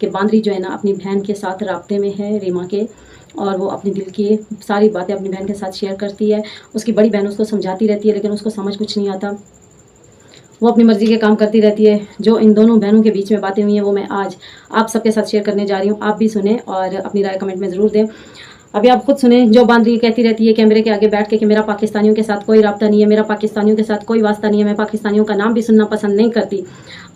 कि बांदरी जो है ना अपनी बहन के साथ राब्ते में है, रीमा के, और वो अपने दिल की सारी बातें अपनी बहन के साथ शेयर करती है। उसकी बड़ी बहन उसको समझाती रहती है लेकिन उसको समझ कुछ नहीं आता, वो अपनी मर्जी के काम करती रहती है। जो इन दोनों बहनों के बीच में बातें हुई हैं वो मैं आज आप सबके साथ शेयर करने जा रही हूँ। आप भी सुने और अपनी राय कमेंट में ज़रूर दें। अभी आप खुद सुने। जो बांदरी कहती रहती है कैमरे के आगे बैठ के कि मेरा पाकिस्तानियों के साथ कोई राब्ता नहीं है, मेरा पाकिस्तानियों के साथ कोई वास्ता नहीं है, मैं पाकिस्तानियों का नाम भी सुनना पसंद नहीं करती।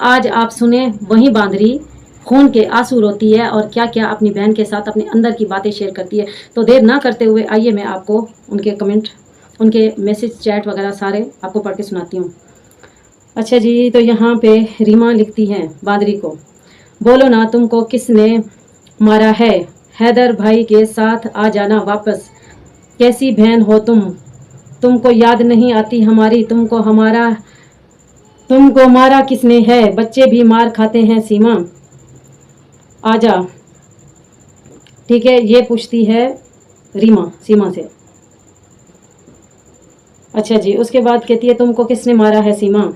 आज आप सुने वही बांदरी खून के आंसू रोती है और क्या क्या अपनी बहन के साथ अपने अंदर की बातें शेयर करती है। तो देर ना करते हुए आइए मैं आपको उनके कमेंट, उनके मैसेज, चैट वगैरह सारे आपको पढ़ के सुनाती हूँ। अच्छा जी, तो यहाँ पे रीमा लिखती हैं बांदरी को, बोलो ना तुमको किसने मारा है, हैदर भाई के साथ आ जाना वापस। कैसी बहन हो तुमको याद नहीं आती हमारी, तुमको मारा किसने है, बच्चे भी मार खाते हैं सीमा, आजा। ठीक है, ये पूछती है रीमा सीमा से। अच्छा जी, उसके बाद कहती है तुमको किसने मारा है सीमा,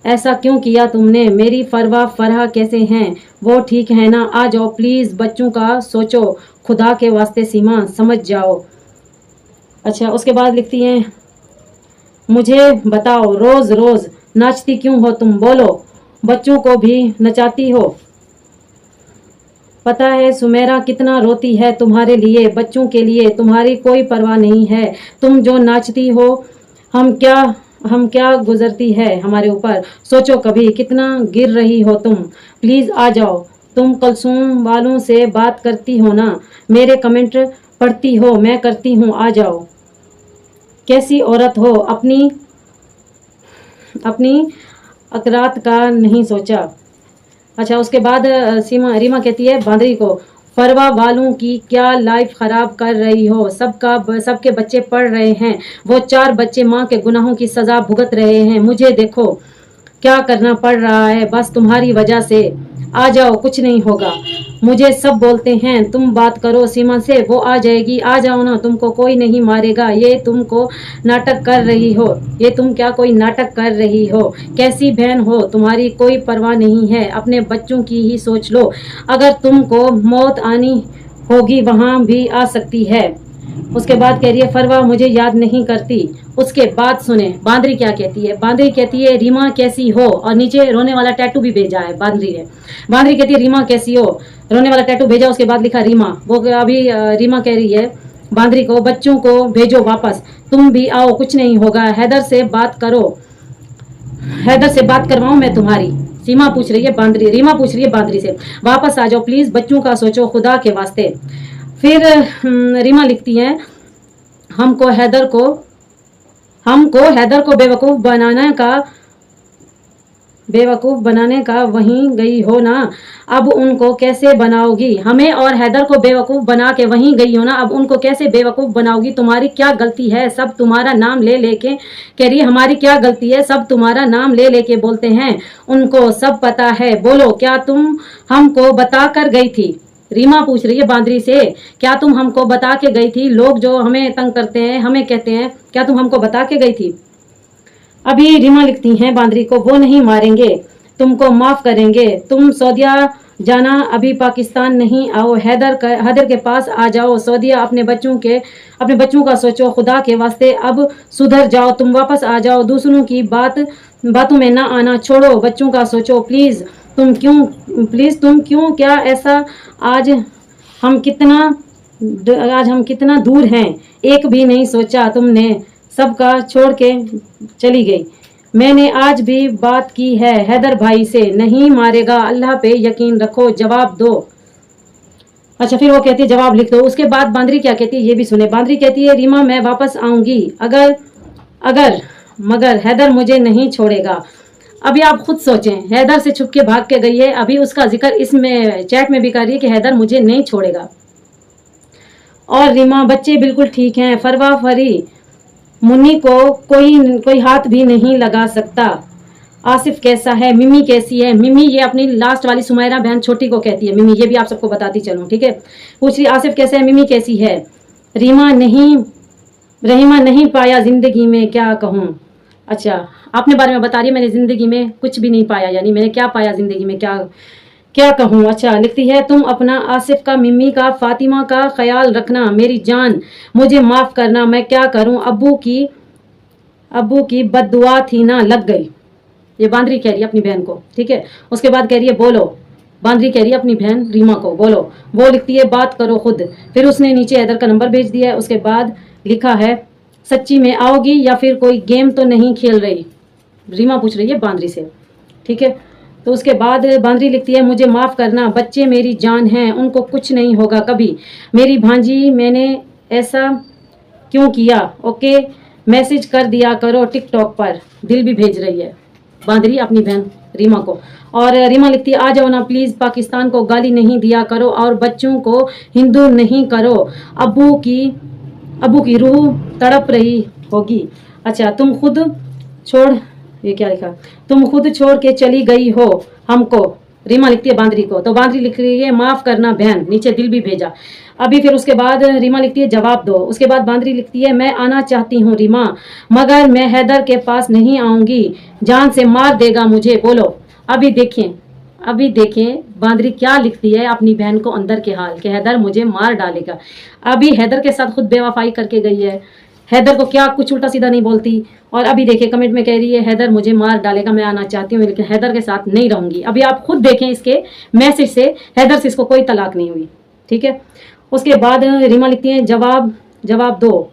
ऐसा क्यों किया तुमने, मेरी फरवा फरहा कैसे हैं, वो ठीक है ना, आ जाओ प्लीज़, बच्चों का सोचो, खुदा के वास्ते सीमा समझ जाओ। अच्छा, उसके बाद लिखती हैं, मुझे बताओ रोज़ रोज़ नाचती क्यों हो तुम, बोलो बच्चों को भी नचाती हो, पता है सुमेरा कितना रोती है तुम्हारे लिए, बच्चों के लिए तुम्हारी कोई परवाह नहीं है, तुम जो नाचती हो हम क्या गुजरती है हमारे ऊपर, सोचो कभी कितना गिर रही हो तुम, प्लीज़ आ जाओ। तुम कलसूम वालों से बात करती हो ना, मेरे कमेंट पढ़ती हो, मैं करती हूँ, आ जाओ। कैसी औरत हो, अपनी अकरात का नहीं सोचा। अच्छा, उसके बाद रीमा कहती है बांदरी को, फरवा वालों की क्या लाइफ खराब कर रही हो, सबके बच्चे पढ़ रहे हैं, वो 4 बच्चे माँ के गुनाहों की सजा भुगत रहे हैं, मुझे देखो क्या करना पड़ रहा है बस तुम्हारी वजह से, आ जाओ कुछ नहीं होगा। मुझे सब बोलते हैं तुम बात करो सीमा से, वो आ जाएगी, आ जाओ ना, तुमको कोई नहीं मारेगा, ये तुमको नाटक कर रही हो, ये तुम क्या कोई नाटक कर रही हो, कैसी बहन हो तुम्हारी कोई परवाह नहीं है, अपने बच्चों की ही सोच लो, अगर तुमको मौत आनी होगी वहाँ भी आ सकती है। उसके बाद कह रही है फरवा मुझे याद नहीं करती। उसके बाद सुने बांदरी क्या कहती है। बांदरी कहती है रीमा कैसी हो, और नीचे रोने वाला टैटू भी भेजा है बांदरी ने। बांदरी कहती है रीमा कैसी हो, रोने वाला टैटू भेजा, उसके बाद लिखा रीमा। वो अभी रीमा कह रही है बांदरी को, बच्चों को भेजो वापस, तुम भी आओ, कुछ नहीं होगा, हैदर से बात करो, हैदर से बात करवाऊं मैं तुम्हारी। सीमा पूछ रही है बांदरी, रीमा पूछ रही है बांदरी से, वापस आ जाओ प्लीज, बच्चों का सोचो खुदा के वास्ते। फिर रीमा लिखती हैं, हमको हैदर को बेवकूफ़ बनाने का वहीं गई हो ना, अब उनको कैसे बनाओगी, हमें और हैदर को बेवकूफ़ बना के वहीं गई हो ना, अब उनको कैसे बेवकूफ़ बनाओगी, तुम्हारी क्या गलती है, सब तुम्हारा नाम ले लेके कह रही है, हमारी क्या गलती है, सब तुम्हारा नाम ले लेके बोलते हैं, उनको सब पता है, बोलो क्या तुम हमको बता कर गई थी। रीमा पूछ रही है बांदरी से, क्या तुम हमको बता के गई थी, लोग जो हमें तंग करते हैं हमें कहते हैं, क्या तुम हमको बता के गई थी। अभी रीमा लिखती हैं बांदरी को, वो नहीं मारेंगे, तुमको माफ करेंगे, तुम सऊदिया जाना, अभी पाकिस्तान नहीं आओ, हैदर के पास आ जाओ, सऊदिया अपने बच्चों का सोचो, खुदा के वास्ते अब सुधर जाओ, तुम वापस आ जाओ, दूसरों की बातों में ना आना, छोड़ो, बच्चों का सोचो, प्लीज तुम क्यों क्या ऐसा, आज हम कितना दूर हैं, एक भी नहीं सोचा तुमने, सबका छोड़ के चली गई। मैंने आज भी बात की है हैदर भाई से, नहीं मारेगा, अल्लाह पे यकीन रखो, जवाब दो। अच्छा, फिर वो कहती है जवाब लिख दो। उसके बाद बांदरी क्या कहती है ये भी सुने। बांदरी कहती है रीमा मैं वापस आऊंगी मगर हैदर मुझे नहीं छोड़ेगा। अभी आप खुद सोचें, हैदर से छुप के भाग के गई है, अभी उसका जिक्र इसमें चैट में भी कर रही है कि हैदर मुझे नहीं छोड़ेगा। और रीमा बच्चे बिल्कुल ठीक हैं, फरवा फरी मुन्नी को कोई हाथ भी नहीं लगा सकता। आसिफ कैसा है, मिमी कैसी है, मिमी ये अपनी लास्ट वाली सुमैरा बहन छोटी को कहती है मिमी, ये भी आप सबको बताती चलूं, ठीक है। पूछ रही आसिफ कैसा है, मिमी कैसी है। रहीमा नहीं पाया जिंदगी में, क्या कहूँ। अच्छा, अपने बारे में बता रही है, मैंने जिंदगी में कुछ भी नहीं पाया, यानी मैंने क्या पाया जिंदगी में, क्या कहूँ। अच्छा लिखती है, तुम अपना, आसिफ का, मिम्मी का, फातिमा का ख्याल रखना मेरी जान, मुझे माफ़ करना, मैं क्या करूँ, अब्बू की बद्दुआ थी ना, लग गई। ये बांदरी कह रही है अपनी बहन को, ठीक है। उसके बाद कह रही है बोलो, बांदरी कह रही है अपनी बहन रीमा को, बोलो। वो लिखती है बात करो खुद। फिर उसने नीचे हैदर का नंबर भेज दिया है। उसके बाद लिखा है, सच्ची में आओगी या फिर कोई गेम तो नहीं खेल रही, रीमा पूछ रही है बांदरी से, ठीक है। तो उसके बाद बांदरी लिखती है, मुझे माफ़ करना, बच्चे मेरी जान हैं, उनको कुछ नहीं होगा कभी, मेरी भांजी, मैंने ऐसा क्यों किया, ओके, मैसेज कर दिया करो टिकटॉक पर, दिल भी भेज रही है बांदरी अपनी बहन रीमा को। और रीमा लिखती है, आ जाओ ना प्लीज़, पाकिस्तान को गाली नहीं दिया करो और बच्चों को हिंदू नहीं करो, अबू की रूह तड़प रही होगी। अच्छा तुम खुद छोड़, ये क्या लिखा, तुम खुद छोड़ के चली गई हो हमको, रीमा लिखती है बांदरी को। तो बांदरी लिख रही है, माफ़ करना बहन, नीचे दिल भी भेजा अभी। फिर उसके बाद रीमा लिखती है, जवाब दो। उसके बाद बांदरी लिखती है, मैं आना चाहती हूँ रीमा, मगर मैं हैदर के पास नहीं आऊँगी, जान से मार देगा मुझे, बोलो। अभी देखें बांदरी क्या लिखती है अपनी बहन को अंदर के हाल, कि हैदर मुझे मार डालेगा। अभी हैदर के साथ खुद बेवफाई करके गई है, हैदर को क्या कुछ उल्टा सीधा नहीं बोलती, और अभी देखिए कमेंट में कह रही है, हैदर मुझे मार डालेगा, मैं आना चाहती हूँ लेकिन हैदर के साथ नहीं रहूंगी। अभी आप खुद देखें इसके मैसेज से, हैदर से इसको कोई तलाक नहीं हुई, ठीक है। उसके बाद रीमा लिखती है, जवाब दो,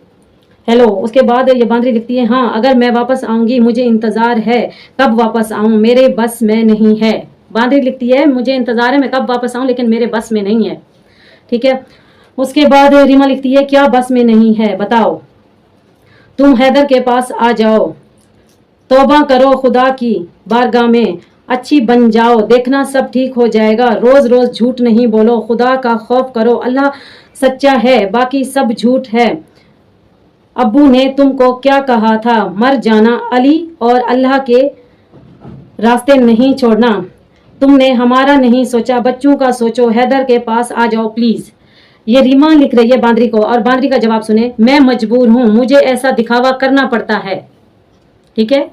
हेलो। उसके बाद ये बांदरी लिखती है, हाँ अगर मैं वापस आऊंगी, मुझे इंतज़ार है, कब वापस आऊँ, मेरे बस में नहीं है। बांदरी लिखती है, मुझे इंतज़ार है, मैं कब वापस आऊँ, लेकिन मेरे बस में नहीं है, ठीक है। उसके बाद रीमा लिखती है, क्या बस में नहीं है, बताओ, तुम हैदर के पास आ जाओ, तौबा करो खुदा की बारगाह में, अच्छी बन जाओ, देखना सब ठीक हो जाएगा, रोज़ रोज़ झूठ नहीं बोलो, खुदा का खौफ करो, अल्लाह सच्चा है, बाकी सब झूठ है। अब्बू ने तुमको क्या कहा था, मर जाना, अली और अल्लाह के रास्ते नहीं छोड़ना, तुमने हमारा नहीं सोचा, बच्चों का सोचो, हैदर के पास आ जाओ प्लीज़। ये रीमा लिख रही है बांदरी को, और बांदरी का जवाब सुने, मैं मजबूर हूँ, मुझे ऐसा दिखावा करना पड़ता है, ठीक है।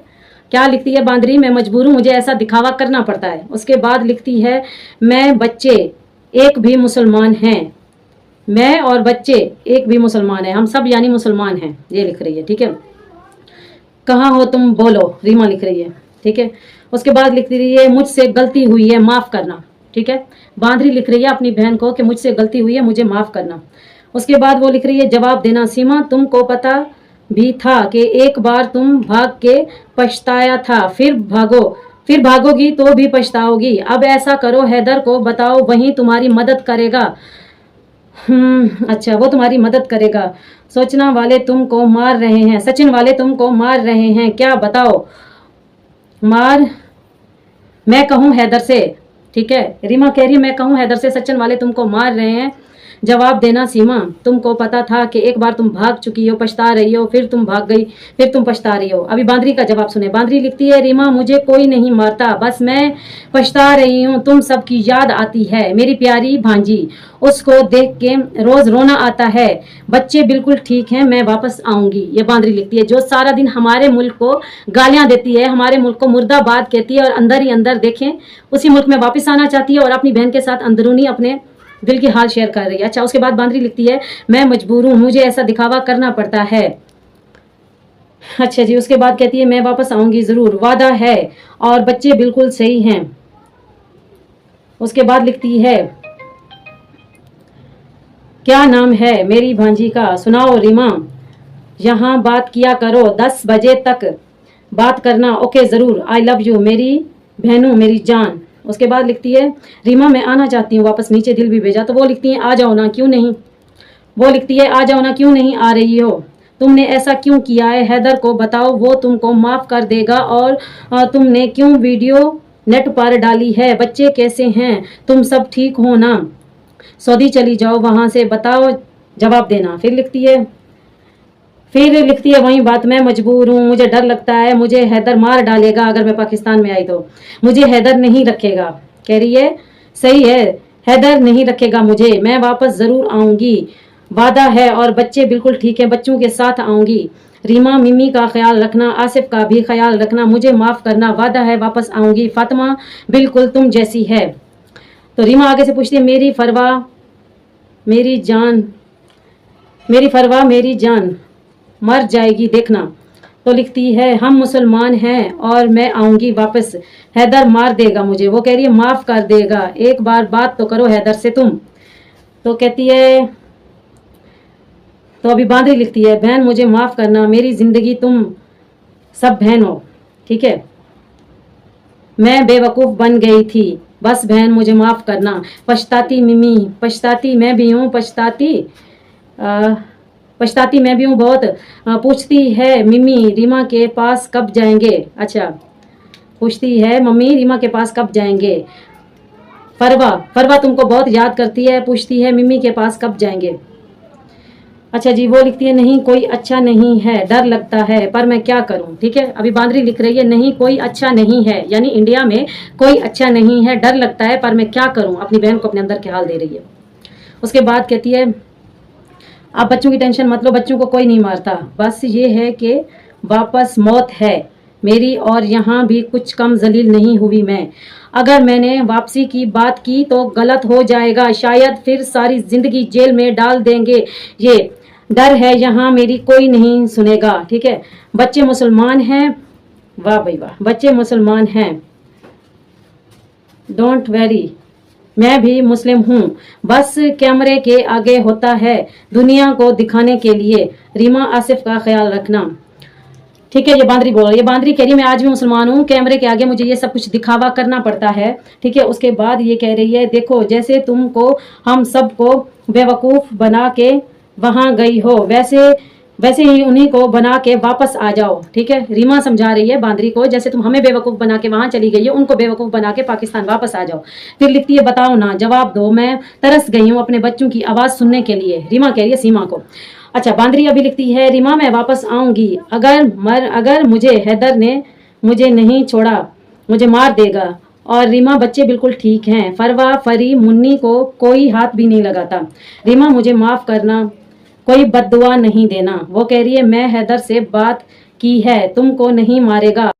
क्या लिखती है बांदरी, मैं मजबूर हूँ, मुझे ऐसा दिखावा करना पड़ता है। उसके बाद लिखती है, मैं बच्चे एक भी मुसलमान हैं, मैं और बच्चे एक भी मुसलमान हैं, हम सब यानी मुसलमान हैं, ये लिख रही है, ठीक है। कहाँ हो तुम, बोलो, रीमा लिख रही है, ठीक है। उसके बाद लिख रही है, मुझसे गलती हुई है, माफ़ करना, ठीक है। बांदरी लिख रही है अपनी बहन को कि मुझसे गलती हुई है, मुझे माफ़ करना। उसके बाद वो लिख रही है, जवाब देना सीमा, तुमको पता भी था कि एक बार तुम भाग के पछताया था, फिर भागोगी तो भी पछताओगी, अब ऐसा करो, हैदर को बताओ, वहीं तुम्हारी मदद करेगा। अच्छा, वो तुम्हारी मदद करेगा। सोचना वाले तुमको मार रहे हैं, सचिन वाले तुमको मार रहे हैं, क्या बताओ, मार, मैं कहूँ हैदर से, ठीक है। रीमा कह रही है, मैं कहूँ हैदर से, सचिन वाले तुमको मार रहे हैं, जवाब देना सीमा, तुमको पता था कि एक बार तुम भाग चुकी हो, पछता रही हो, फिर तुम भाग गई, फिर तुम पछता रही हो। अभी बांदरी का जवाब सुने। बांदरी लिखती है, रीमा मुझे कोई नहीं मारता, बस मैं पछता रही हूँ, तुम सबकी याद आती है, मेरी प्यारी भांजी, उसको देख के रोज रोना आता है, बच्चे बिल्कुल ठीक हैं, मैं वापस आऊंगी। ये बांदरी लिखती है, जो सारा दिन हमारे मुल्क को गालियां देती है, हमारे मुल्क को मुर्दाबाद कहती है, और अंदर ही अंदर देखें उसी मुल्क में वापस आना चाहती है, और अपनी बहन के साथ अंदरूनी अपने दिल की हाल शेयर कर रही है। अच्छा, उसके बाद बांदरी लिखती है, मैं मजबूर हूँ, मुझे ऐसा दिखावा करना पड़ता है। अच्छा जी, उसके बाद कहती है, मैं वापस आऊंगी ज़रूर, वादा है, और बच्चे बिल्कुल सही हैं। उसके बाद लिखती है, क्या नाम है मेरी भांजी का, सुनाओ रीमा, यहाँ बात किया करो, 10 बजे तक बात करना, ओके ज़रूर, आई लव यू मेरी बहनों, मेरी जान। उसके बाद लिखती है, रीमा मैं आना चाहती हूँ वापस, नीचे दिल भी भेजा। तो वो लिखती है, आ जाओ ना, क्यों नहीं, वो लिखती है, आ जाओ ना, क्यों नहीं आ रही हो, तुमने ऐसा क्यों किया है, हैदर को बताओ, वो तुमको माफ़ कर देगा, और तुमने क्यों वीडियो नेट पर डाली है, बच्चे कैसे हैं, तुम सब ठीक हो ना, सऊदी चली जाओ, वहाँ से बताओ, जवाब देना। फिर लिखती है वही बात, मैं मजबूर हूँ, मुझे डर लगता है, मुझे हैदर मार डालेगा, अगर मैं पाकिस्तान में आई तो मुझे हैदर नहीं रखेगा। कह रही है, सही है, हैदर नहीं रखेगा मुझे, मैं वापस ज़रूर आऊँगी, वादा है, और बच्चे बिल्कुल ठीक है, बच्चों के साथ आऊँगी। रीमा मिमी का ख्याल रखना, आसिफ का भी ख्याल रखना, मुझे माफ़ करना, वादा है वापस आऊँगी, फातिमा बिल्कुल तुम जैसी है। तो रीमा आगे से पूछती है मेरी फरवा मेरी जान मर जाएगी देखना। तो लिखती है हम मुसलमान हैं और मैं आऊंगी वापस, हैदर मार देगा मुझे। वो कह रही है माफ कर देगा, एक बार बात तो करो हैदर से तुम। तो कहती है, तो अभी बांदरी लिखती है बहन मुझे माफ करना, मेरी जिंदगी तुम सब बहन हो, ठीक है, मैं बेवकूफ़ बन गई थी, बस बहन मुझे माफ़ करना। पछताती मिमी, पछताती मैं भी हूँ, पछताती मैं भी हूँ बहुत। पूछती है मिमी रीमा के पास कब जाएंगे। अच्छा, पूछती है मम्मी रीमा के पास कब जाएंगे। फरवा तुमको बहुत याद करती है, पूछती है मिमी के पास कब जाएंगे। अच्छा जी, वो लिखती है नहीं कोई अच्छा नहीं है, डर लगता है पर मैं क्या करूं। ठीक है, अभी बांदरी लिख रही है नहीं कोई अच्छा नहीं है, यानी इंडिया में कोई अच्छा नहीं है, डर लगता है पर मैं क्या करूं, अपनी बहन को अपने अंदर के हाल दे रही है। उसके बाद कहती है आप बच्चों की टेंशन मत लो, बच्चों को कोई नहीं मारता, बस ये है कि वापस मौत है मेरी और यहाँ भी कुछ कम जलील नहीं हुई मैं। अगर मैंने वापसी की बात की तो गलत हो जाएगा, शायद फिर सारी जिंदगी जेल में डाल देंगे, ये डर है यहाँ मेरी कोई नहीं सुनेगा। ठीक है, बच्चे मुसलमान हैं, वाह भाई वाह, बच्चे मुसलमान हैं, डोंट वेरी, मैं भी मुस्लिम हूँ, बस कैमरे के आगे होता है दुनिया को दिखाने के लिए, रीमा आसिफ का ख्याल रखना। ठीक है, ये बांदरी बोल रही है, बांदरी कह रही मैं आज भी मुसलमान हूँ, कैमरे के आगे मुझे ये सब कुछ दिखावा करना पड़ता है। ठीक है, उसके बाद ये कह रही है देखो जैसे तुमको हम सबको बेवकूफ़ बना के वहाँ गई हो, वैसे ही उन्हीं को बना के वापस आ जाओ। ठीक है, रीमा समझा रही है बांदरी को, जैसे तुम हमें बेवकूफ़ बना के वहाँ चली गई हो, उनको बेवकूफ़ बना के पाकिस्तान वापस आ जाओ। फिर लिखती है बताओ ना, जवाब दो, मैं तरस गई हूँ अपने बच्चों की आवाज़ सुनने के लिए, रीमा कह रही है सीमा को। अच्छा, बांदरी अभी लिखती है रीमा मैं वापस आऊंगी, अगर मुझे हैदर ने मुझे नहीं छोड़ा मुझे मार देगा। और रीमा बच्चे बिल्कुल ठीक हैं, फरवा फरी मुन्नी को कोई हाथ भी नहीं लगाता, रीमा मुझे माफ़ करना, कोई बद्दुआ नहीं देना। वो कह रही है मैं हैदर से बात की है, तुमको नहीं मारेगा।